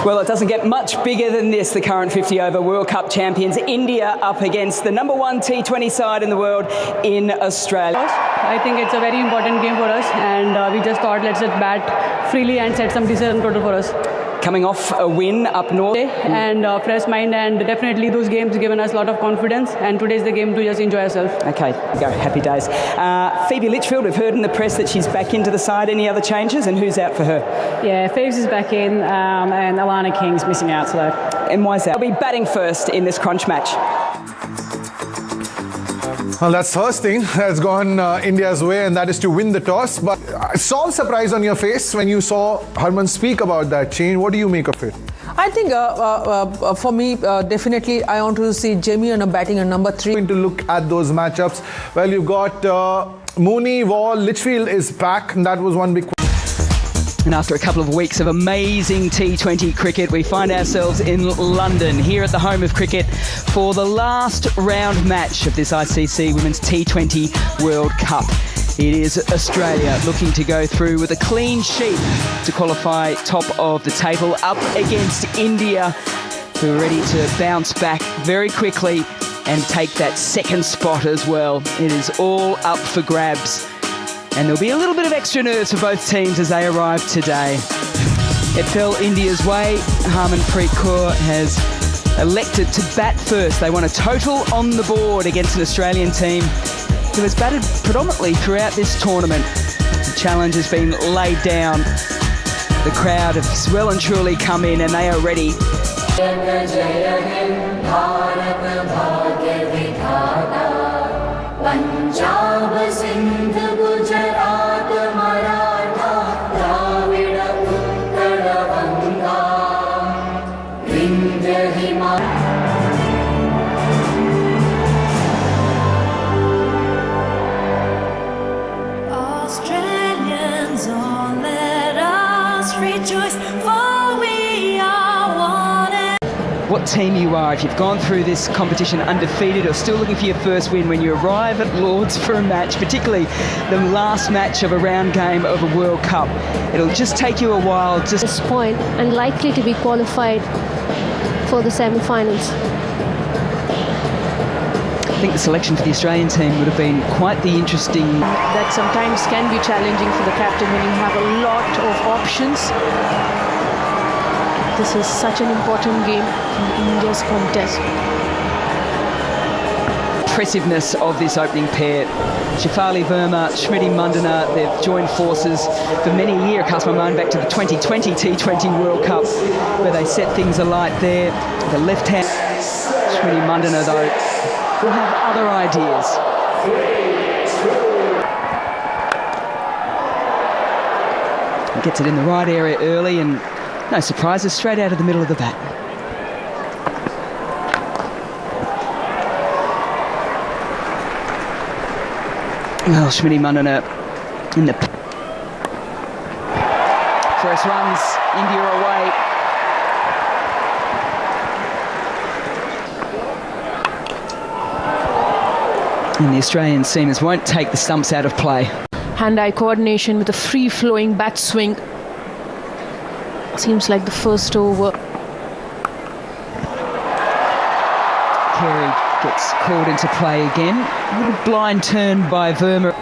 Well, it doesn't get much bigger than this, the current 50-over World Cup champions. India up against the #1 T20 side in the world in Australia. I think it's a very important game for us, and we just thought let's just bat freely and set some decent total for us. Coming off a win up north. And fresh mind, and definitely those games given us a lot of confidence, and today's the game to just enjoy ourselves. Okay, go, happy days. Phoebe Litchfield, we've heard in the press that she's back into the side. Any other changes, and who's out for her? Yeah, Phoebes is back in, and Alana King's missing out today. And why is that? I'll be batting first in this crunch match. Well, that's first thing that's gone India's way, and that is to win the toss. But I saw surprise on your face when you saw Harman speak about that change. What do you make of it? I think for me, definitely I want to see Jamie on a batting on number 3. To look at those matchups, well, you've got Mooney, Wall, Litchfield is back, and that was one big. And after a couple of weeks of amazing T20 cricket, we find ourselves in London, here at the home of cricket, for the last round match of this ICC Women's T20 World Cup. It is Australia looking to go through with a clean sheet to qualify top of the table, up against India, who are ready to bounce back very quickly and take that second spot as well. It is all up for grabs. And there'll be a little bit of extra nerves for both teams as they arrive today. It fell India's way. Harmanpreet Kaur has elected to bat first. They want a total on the board against an Australian team who has batted predominantly throughout this tournament. The challenge has been laid down. The crowd have well and truly come in, and they are ready. Australians, all let us rejoice, for we are one. What team you are, if you've gone through this competition undefeated or still looking for your first win when you arrive at Lord's for a match, particularly the last match of a round game of a World Cup. It'll just take you a while. Just this point, and likely to be qualified for the semi-finals. I think the selection for the Australian team would have been quite the interesting. That sometimes can be challenging for the captain when you have a lot of options. This is such an important game in India's contest. Impressiveness of this opening pair. Shefali Verma, Smriti Mandana, they've joined forces for many a year. Cast my mind back to the 2020 T20 World Cup, where they set things alight there. The left hand. Smriti Mandana, though, will have other ideas. He gets it in the right area early, and no surprises, straight out of the middle of the bat. Well, Smriti Mandana in the first runs, India away. And the Australian seamers won't take the stumps out of play. Hand-eye coordination with a free-flowing bat swing. Seems like the first over. Carey gets called into play again. A little blind turn by Verma.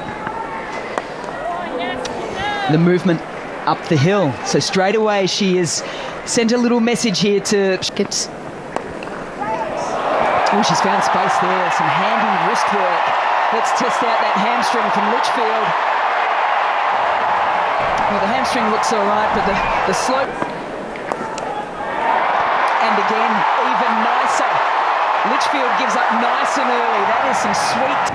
The movement up the hill. So straight away she has sent a little message here to... Oh, she's found space there. Some handy wrist work. Let's test out that hamstring from Litchfield. Well, the hamstring looks all right, but the slope... And again, even nicer. Litchfield gives up nice and early. That is some sweet...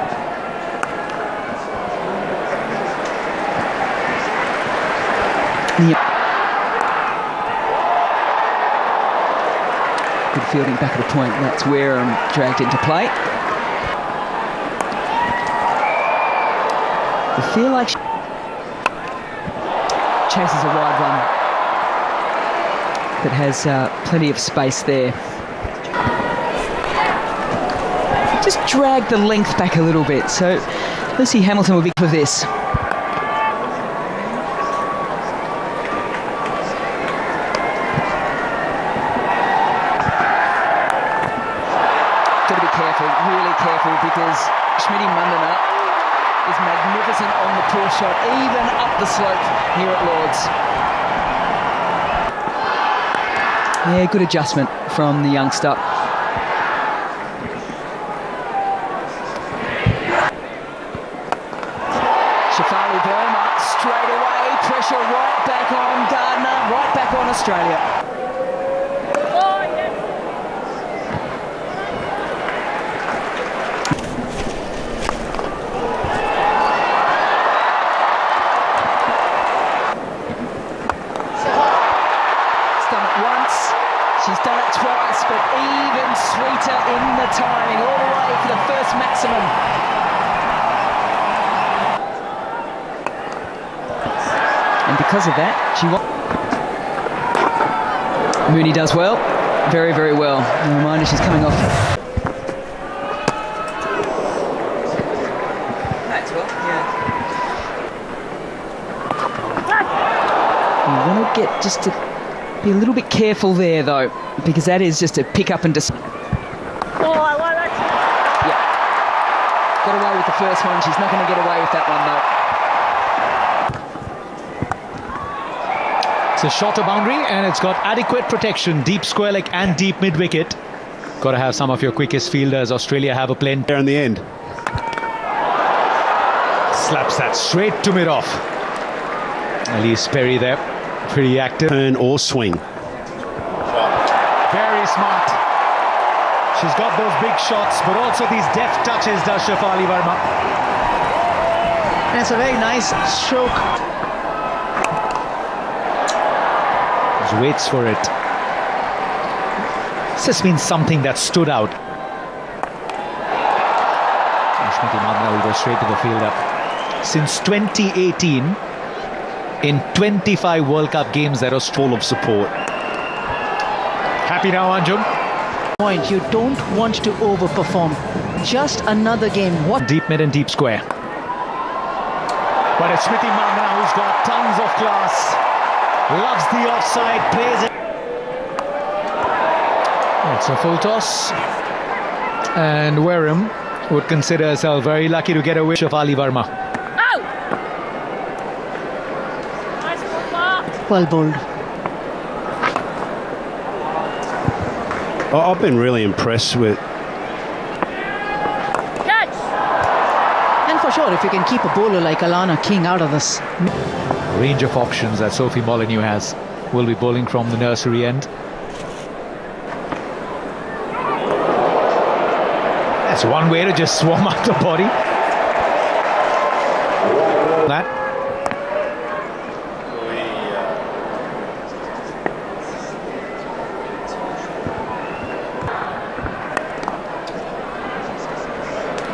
Yep. Good fielding back at the point. That's where I'm dragged into play. I feel like she chases a wide one, but has plenty of space there. Just drag the length back a little bit. So Lucy Hamilton will be for this. really careful because Smitty Mandana is magnificent on the pull shot, even up the slope here at Lord's. Yeah, good adjustment from the youngster. Shafali Verma straight away, pressure right back on Gardner, right back on Australia. She's done it twice, but even sweeter in the timing, all the way for the first maximum. And because of that, Mooney does well, very, very well. A reminder, she's coming off. That's well, yeah. You want to get just to be a little bit careful there, though, because that is just a pick up and yeah. Got away with the first one. She's not going to get away with that one, though. It's a shorter boundary and it's got adequate protection, deep square leg and deep mid wicket. Got to have some of your quickest fielders. Australia have a plane there in the end. Slaps that straight to mid off. Elise Perry there. Pretty active. Turn or swing. Very smart. She's got those big shots, but also these deft touches, does Shafali Verma. And it's a very nice stroke. Just waits for it. It's just been something that stood out. Smitty Mandana will go straight to the fielder. Since 2018, in 25 World Cup games, there was full of support. Happy now, Anjum? Point, you don't want to overperform. Just another game. What? Deep mid and deep square. But it's Smithy Mandana who's got tons of class. Loves the offside, plays it. It's a full toss. And Wareham would consider herself very lucky to get away with Shafali Verma. Well bowled. I've been really impressed with. And for sure, if you can keep a bowler like Alana King out of this. Range of options that Sophie Molyneux has. Will be bowling from the nursery end. That's one way to just swarm out the body. That.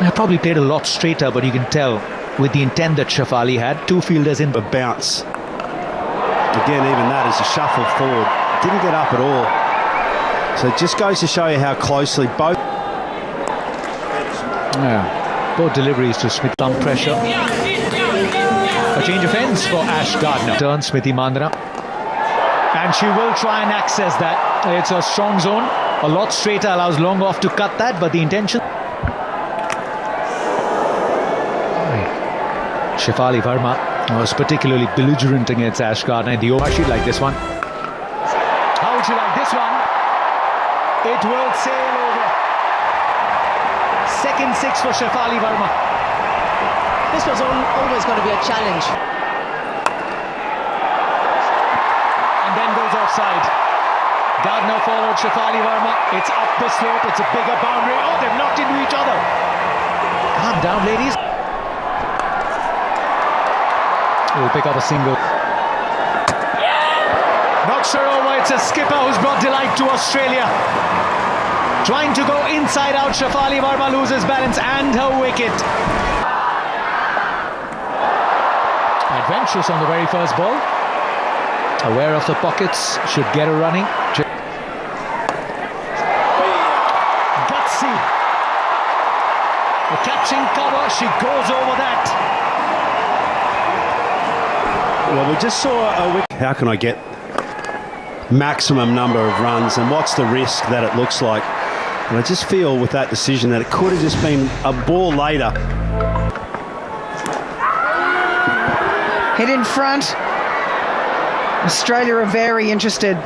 I probably played a lot straighter, but you can tell with the intent that Shafali had, two fielders in. A bounce. Again, even that is a shuffle forward. Didn't get up at all. So it just goes to show you how closely both. Yeah, both deliveries to Smith. Some pressure. A change of ends for Ash Gardner. Turn Smithy Mandana. And she will try and access that. It's a strong zone. A lot straighter, allows long off to cut that, but the intention. Shafali Verma was particularly belligerent against Ash Gardner in the over. She'd like this one. How would you like this one? It will sail over. Second six for Shafali Verma. This was always going to be a challenge. And then goes offside. Gardner followed Shafali Verma. It's up the slope. It's a bigger boundary. Oh, they've knocked into each other. Calm down, ladies. Will pick up a single. Not sure over. It's a skipper who's brought delight to Australia. Trying to go inside out. Shafali Verma loses balance and her wicket. Adventurous on the very first ball. Aware of the pockets. Should get her running. Gutsy. The catching cover. She goes over that. Well, we just saw a wicket. How can I get maximum number of runs, and what's the risk that it looks like And I just feel with that decision that it could have just been a ball later. Hit in front. Australia are very interested.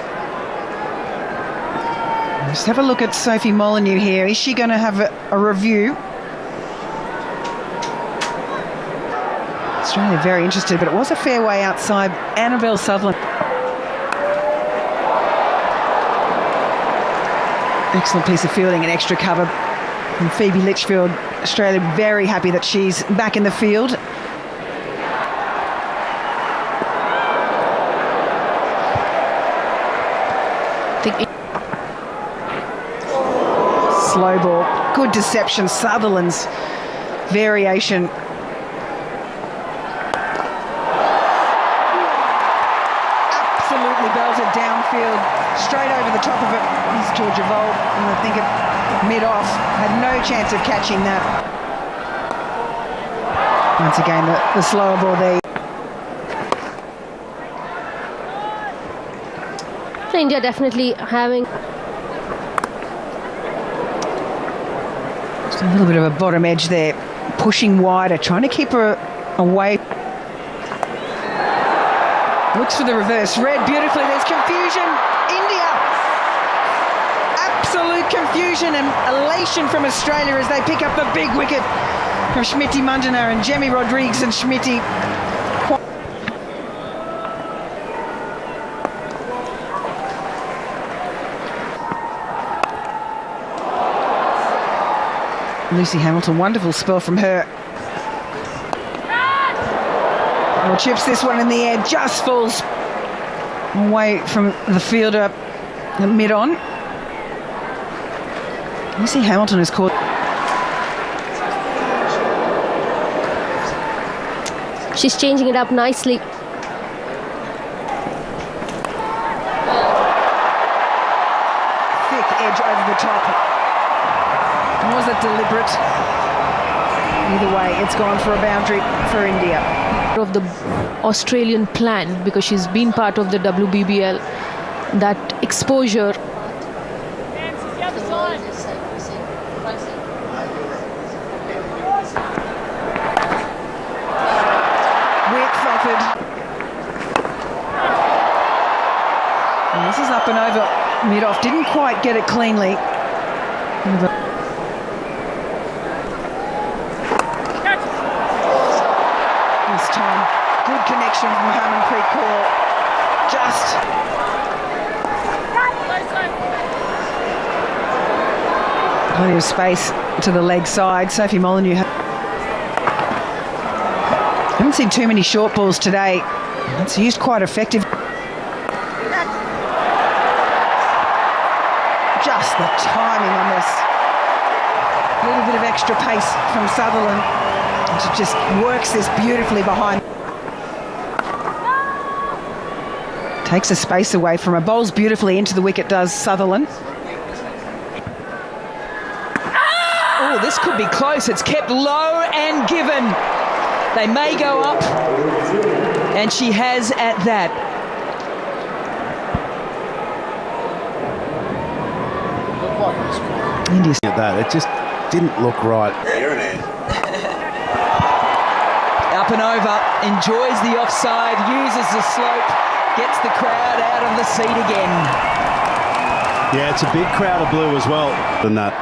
Just have a look at Sophie Molyneux here. Is she going to have a review? Australia very interested, but it was a fair way outside. Annabelle Sutherland. Excellent piece of fielding and extra cover from Phoebe Litchfield. Australia very happy that she's back in the field. Slow ball, good deception. Sutherland's variation. Absolutely belted downfield, straight over the top of it. Here's Georgia Vold, and I think it mid-off, had no chance of catching that. Once again, the slower ball there. India definitely having Just a little bit of a bottom edge there, pushing wider, trying to keep her away. Looks for the reverse, read beautifully, there's confusion. India! Absolute confusion and elation from Australia as they pick up the big wicket from Smriti Mandana and Jemmy Rodrigues and Smriti. Lucy Hamilton, wonderful spell from her. Well, chips this one in the air, just falls away from the fielder mid-on. Lucy Hamilton has caught. she's changing it up nicely. Thick edge over the top. Was it deliberate? Either way, it's gone for a boundary for India. Of the Australian plan, because she's been part of the WBBL, that exposure. Width offered. And this is up and over mid-off. Didn't quite get it cleanly. This time, good connection from Harmanpreet Kaur. Just plenty of space to the leg side. Sophie Molyneux. Haven't seen too many short balls today. It's used quite effective. Just the timing on this. A little bit of extra pace from Sutherland. She just works this beautifully behind. Takes the space away from her. Bowls beautifully into the wicket, does Sutherland. Oh, this could be close. It's kept low and given. They may go up, and she has at that. India at that, it just didn't look right. Up and over, enjoys the offside, uses the slope, gets the crowd out of the seat again. Yeah, it's a big crowd of blue as well than that.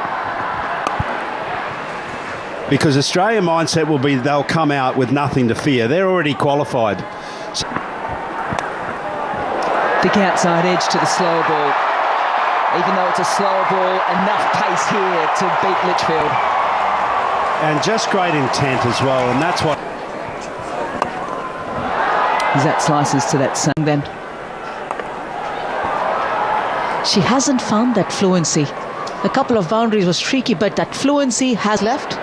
Because Australian mindset will be they'll come out with nothing to fear. They're already qualified. Thick outside edge to the slower ball. Even though it's a slower ball, enough pace here to beat Litchfield. And just great intent as well, and that's what... That slices to that sun then. She hasn't found that fluency. A couple of boundaries was tricky, but that fluency has left.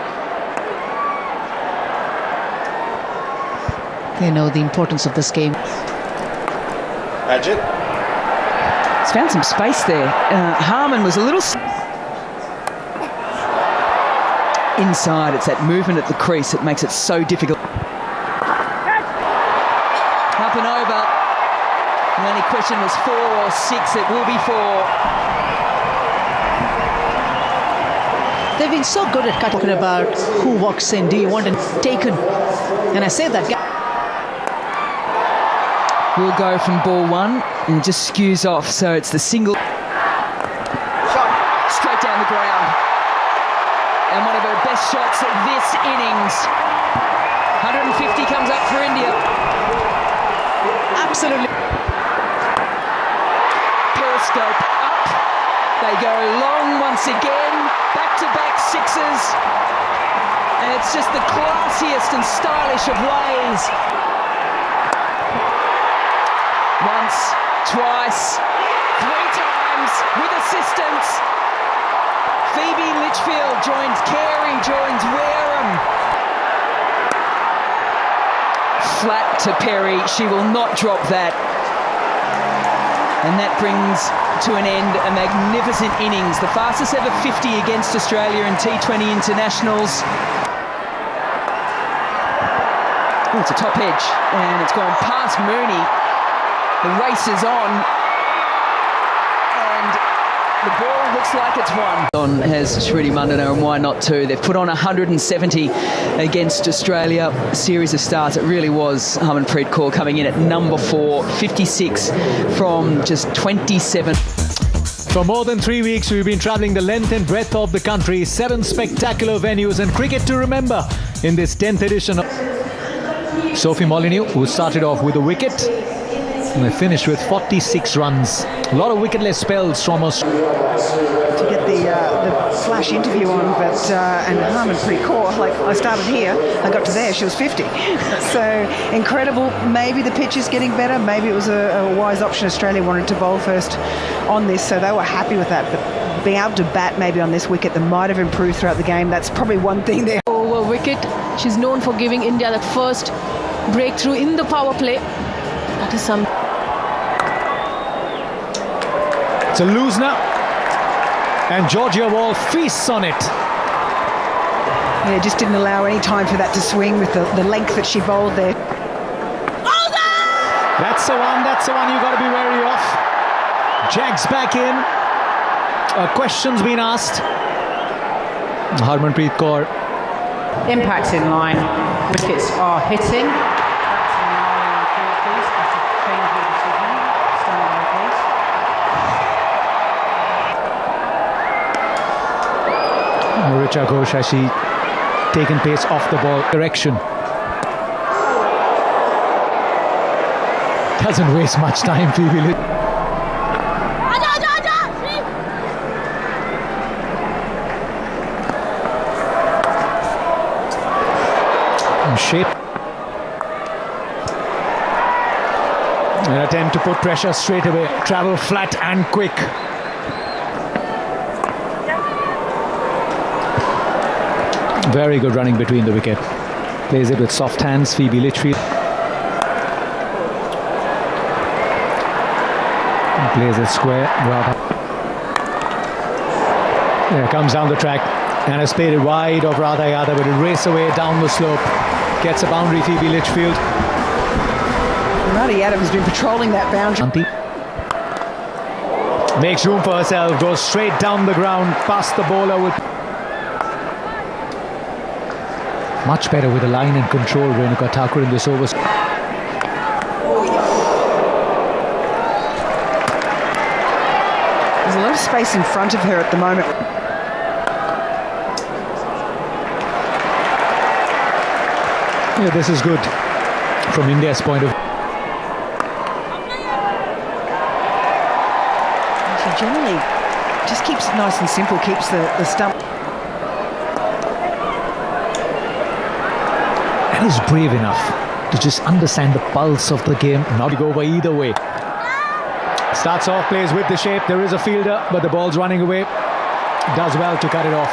They know the importance of this game. Ajit. It's found some space there. Harman was a little... Inside, it's that movement at the crease that makes it so difficult. Up and over. The only question was 4 or 6. It will be 4. They've been so good at talking about who walks in. Do you want it taken? And I say that. Will go from ball one and just skews off, so it's the single shot straight down the ground. And one of her best shots of this innings. 150 comes up for India. Absolutely. Periscope up. They go long once again. Back-to-back sixes. And it's just the classiest and stylish of ways. Once, twice, 3 times with assistance. Phoebe Litchfield joins Carey, joins Wareham. Flat to Perry, she will not drop that. And that brings to an end a magnificent innings. The fastest ever 50 against Australia in T20 internationals. Oh, it's a top edge, and it's gone past Mooney. The race is on, and the ball looks like it's won. On has Smriti Mandana, and why not two? They've put on 170 against Australia. A series of starts. It really was Harmanpreet Kaur coming in at number 4, 56 from just 27. For more than 3 weeks, we've been travelling the length and breadth of the country. 7 spectacular venues and cricket to remember in this 10th edition of Sophie Molyneux, who started off with a wicket. And they finished with 46 runs. A lot of wicketless spells from us. To get the flash interview on, but and Harmanpreet Kaur, like I started here, I got to there, she was 50. So incredible. Maybe the pitch is getting better. Maybe it was a wise option. Australia wanted to bowl first on this, so they were happy with that. But being able to bat maybe on this wicket that might have improved throughout the game, that's probably one thing there. Over wicket, she's known for giving India that first breakthrough in the power play. That is some. It's a loose now, and Georgia Wall feasts on it. Yeah, just didn't allow any time for that to swing with the length that she bowled there. That's the one you've got to be wary of. Jags back in. A question's been asked. Harmanpreet Kaur. Impacts in line. Wickets are hitting. Richa Ghosh has she taken pace off the ball direction. Doesn't waste much time, Phoebe. Shape. An attempt to put pressure straight away. Travel flat and quick. Very good running between the wicket. Plays it with soft hands, Phoebe Litchfield. Plays it square. There comes down the track and has played it wide of Radha Yadav, but it races away down the slope. Gets a boundary, Phoebe Litchfield. Radha Yadav has been patrolling that boundary. Makes room for herself, goes straight down the ground, past the bowler with... Much better with the line and control, Renuka Thakur in this over. There's a lot of space in front of her at the moment. Yeah, this is good from India's point of view. She generally just keeps it nice and simple, keeps the stump. And is brave enough to just understand the pulse of the game, not to go by either way. Starts off, plays with the shape. There is a fielder, but the ball's running away. Does well to cut it off.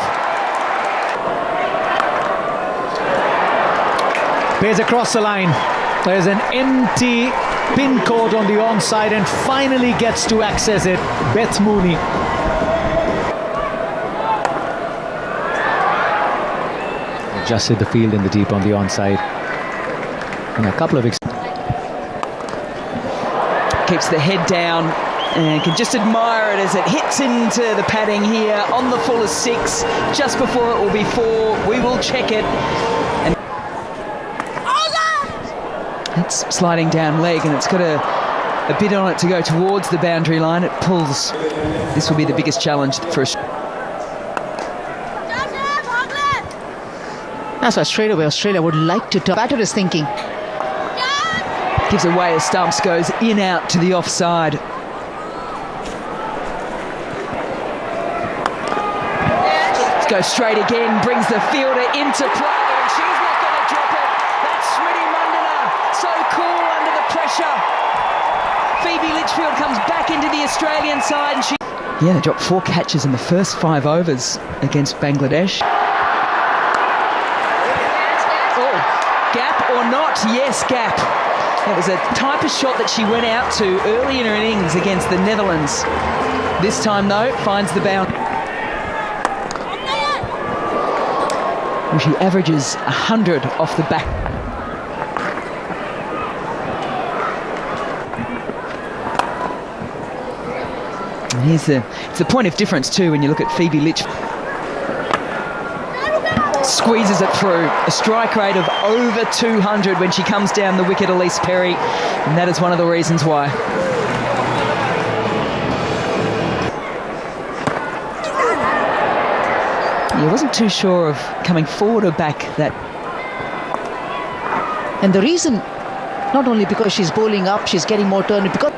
Plays across the line. There's an empty pin court on the onside and finally gets to access it. Beth Mooney. Just hit the field in the deep on the onside. And a couple of... Keeps the head down, And can just admire it as it hits into the padding here on the full of 6. Just before it will be 4. We will check it. And it's sliding down leg, and it's got a bit on it to go towards the boundary line. It pulls. This will be the biggest challenge for us. That's why straight away Australia would like to turn. Batter is thinking. Gives away as stumps, goes in out to the offside. Goes straight again, brings the fielder into play, and she's not going to drop it. That's Smriti Mandana, so cool under the pressure. Phoebe Litchfield comes back into the Australian side, and she... Yeah, they dropped 4 catches in the first 5 overs against Bangladesh. Oh, gap or not? Yes, gap. That was a type of shot that she went out to early in her innings against the Netherlands. This time, though, finds the boundary. She averages 100 off the back. And it's the point of difference too when you look at Phoebe Litch. Squeezes it through. A strike rate of over 200 when she comes down the wicket, Elise Perry. And that is one of the reasons why. I wasn't too sure of coming forward or back that. And the reason, not only because she's bowling up, she's getting more turn, because...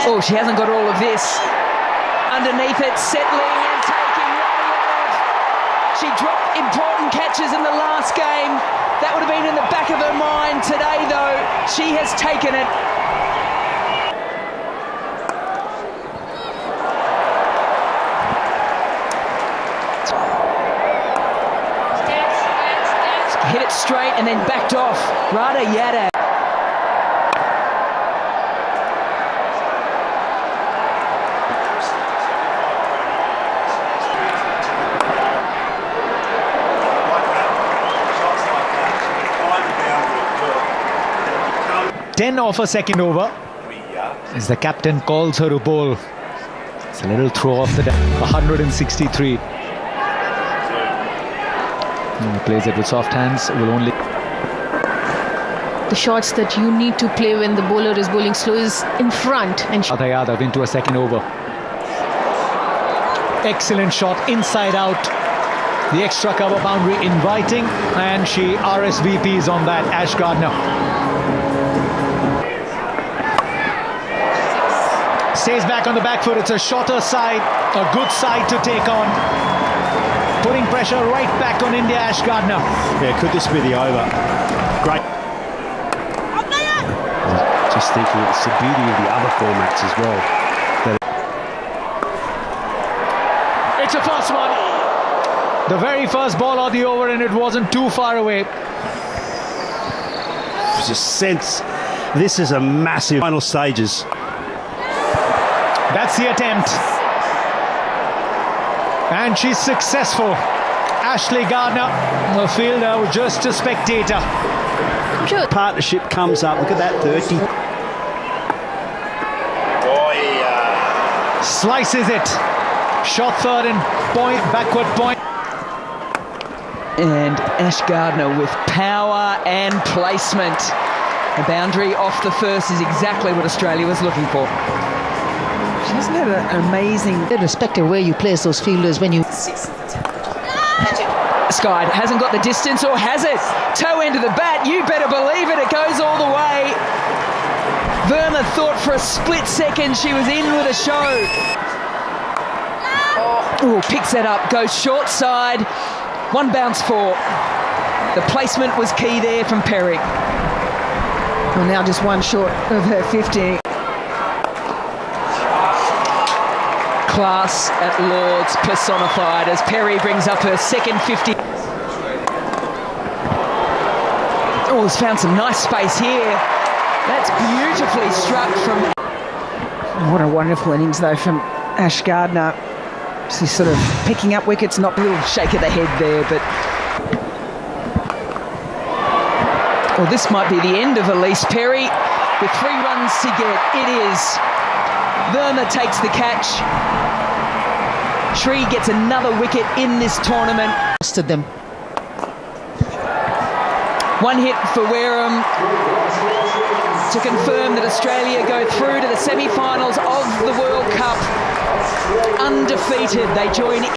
Oh, she hasn't got all of this. Underneath it, settling and taking right off. She dropped important catches in the last game. That would have been in the back of her mind. Today, though, she has taken it. Hit it straight and then backed off. Radha Yadav. Ten off a second over as the captain calls her to bowl. It's a little throw off the deck. 163. And plays it with soft hands. Will only. The shots that you need to play when the bowler is bowling slow is in front. And Radha Yadav into a second over. Excellent shot inside out. The extra cover boundary inviting, and she RSVPs on that. Ash Gardner stays back on the back foot. It's a shorter side, a good side to take on. Putting pressure right back on India. Ash Gardner. Yeah, could this be the over? Great. Just thinking it's the beauty of the other formats as well. It's a fast one. The very first ball of the over, and it wasn't too far away. Just sense this is a massive final stages. That's the attempt. And she's successful. Ashley Gardner, the fielder, just a spectator. Partnership comes up. Look at that 30. Slices it. Shot third and point, backward point. And Ash Gardner with power and placement. A boundary off the first is exactly what Australia was looking for. She hasn't had an amazing... Irrespective of where you place those fielders, when you... Skye hasn't got the distance, or has it? Toe end of the bat, you better believe it, it goes all the way. Verma thought for a split second she was in with a show. Oh, picks that up, goes short side. One bounce for. The placement was key there from Perry. Well, now just one short of her 50. Class at Lord's personified as Perry brings up her second 50. Oh, has found some nice space here. That's beautifully struck from... What a wonderful innings though from Ash Gardner. She's sort of picking up wickets, not a little shake of the head there, but... Well, this might be the end of Elise Perry. With 3 runs to get, it is. Verma takes the catch. Shree gets another wicket in this tournament. To them. One hit for Wareham to confirm that Australia go through to the semi-finals of the World Cup. Undefeated, they join